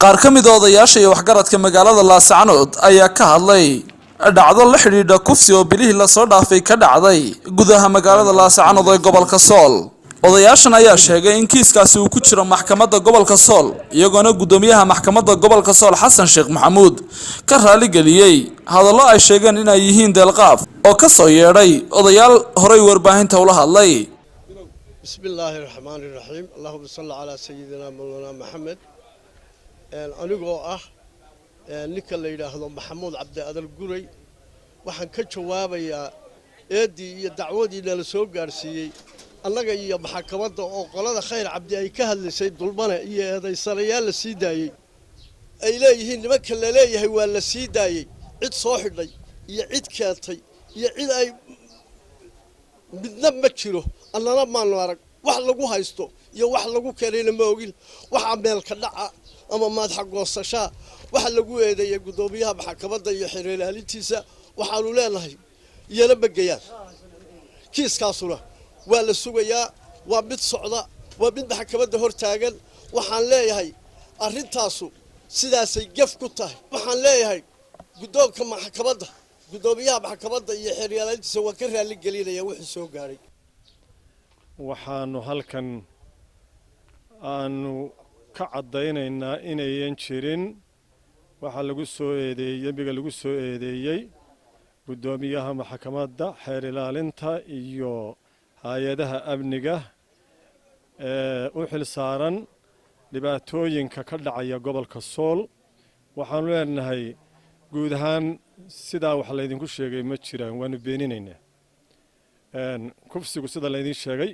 qaar ka mid ah odayaasha iyo waxgaradka magaalada LAASCANOD ayaa ka hadlay dhacdo la xiriirta kufsi oo bilihii la soo dhaafay ka dhacday gudaha magaalada LAASCANOD ee gobolka Sool. Odayaashan ayaa sheegay in kiiskaasi uu ku jiro maxkamadda gobolka Sool, iyagoona gudoomiyaha maxkamadda gobolka Sool Xasan Sheekh Maxamuud ka raali galiyay hadallo ay sheegeen in ay yihiin deelqaaf oo ka soo yeedhay odayaal horay warbaahinta ula hadlay. Bismillahir Rahmanir Rahim. Allahumma salli ala sayyidina Mawlana Muhammad. Anigoo ah ninka la yiraahdo Maxamuud Cabdi Adal Guray waxaan ka jawaabayaa eedii iyo dacwadii la soo gaarsiiyay annaga iyo maxkamadda oo qolada khayr cabdi ay ka hadlaysay dulmane iyo eedaysanayaal la sii daayay ay leeyihiin nimanka la leeyahay waa la sii daayay cid soo xidhay iyo cid keentay iyo cid ay midna ma jiro annana maanu arag wax lagu haysto iyo wax lagu keenayna ma ogin waxa meel ka dhaca ama madax goosasha waxa lagu eedeeyay gudoomiyaha maxkamadda iyo xiriiraalintiisa waxaanu leenahay iyana bagayaan kiiskaasuna waa la sugayaa waa mid socda waa mid maxkamadda hor taagan waxaan leeyahay arintaasu sidaasay gaf ku tahay waxaan leeyahay gudoonka maxkamadda gudoomiyaha maxkamadda iyo xiriiraalintiisa waa ka raali gelinaya wixii soo gaaray waxaanu halkan aanu ka cadaynaynaa inayan jirin waxa lagu soo eedeeyay biga lagu soo eedeeyay gudoomiyaha maxkamadda xeer ilaalinta iyo hay'adaha amniga u xil saaran dhibaatooyinka ka dhacaya gobolka Sool waxaanu leenahay guud ahaan sida wax la idinku sheegay ma jiraan waanu beeninaynaa kufsigu sida la idin sheegay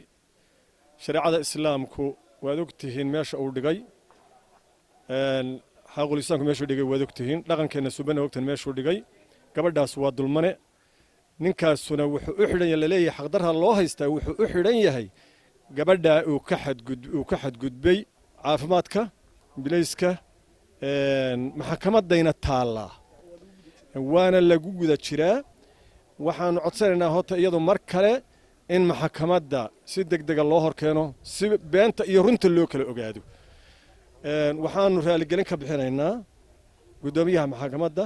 shariicada islaamku waad ogtihiin meesha uu dhigay xaqul islaamku meesha uu dhigay waad ogtihiin dhaqankeena subana ogtan meesha uu dhigay gabadhaas waa dulmane ninkaasuna wuxuu u xidhan yahay leeyahay xaqdarha loo haystaa wuxuu u xidhan yahay gabadha uu ka xadgudbay caafimaadka bilayska maxkamadayna taala waana lagu guda jiraa waxaanu codsanaynaa hota iyadu mar kale in maxkamadda si degdeg ah loo horkeeno si beenta iyo runta loo kala ogaado waxaanu raali gelin ka bixinaynaa gudoomiyaha maxkamadda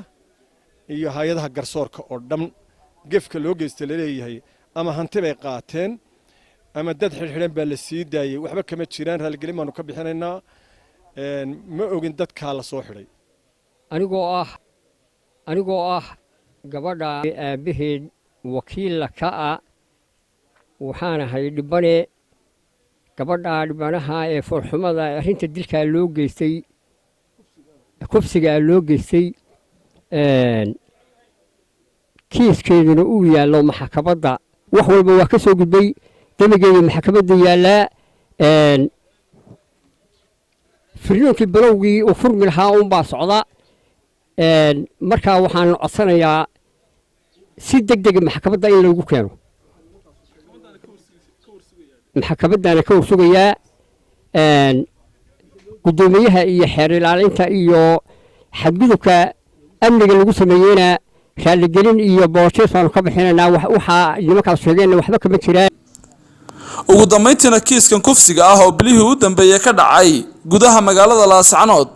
iyo hay'adaha garsoorka oo dhan gefka loo geystay leeyahay ama hanti bay qaateen ama dad xirxiran baa la sii daayay waxba kama jiraan raali gelin baanu ka bixinaynaa ma ogin dadka la soo xidhay anigoo ah gabadha aabaheed wakiil ka ah waxaan ahay dhibane gabadha dhibanaha ee forxumada arrinta dilka loo geystay kufsiga loo geystay kiiskeeduna uu yaallo maxkamadda wax walba waa ka soo gudbay damigeeda maxkamadda yaallaa firiyoonkii balowgii uu furmi lahaa unbaa socda markaa waxaan codsanayaa si degdega maxkamadda in lagu keeno maxkamadaana ka warsugayaa gudoomiyaha iyo xeer ilaalinta iyo xadgudubka amniga lagu sameeyeyna raaligelin iyo booshees baanu ka bixinaynaa waxaa nimankaas sheegeen waxba kama jiraan ugu dambeyntiina kiiskan kufsiga ah oo bilihii u dambeeyay ka dhacay gudaha magaalada LAASCANOD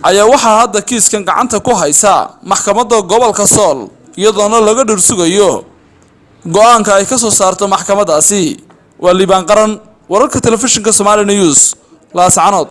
ayaa waxaa hadda kiiskan gacanta ku haysa maxkamadda gobolka Sool iyadoona laga dhursugayo go'aanka ay ka soo saarto maxkamadaasi waa liibaan qaran wararka telefishinka Somali News LAASCANOD.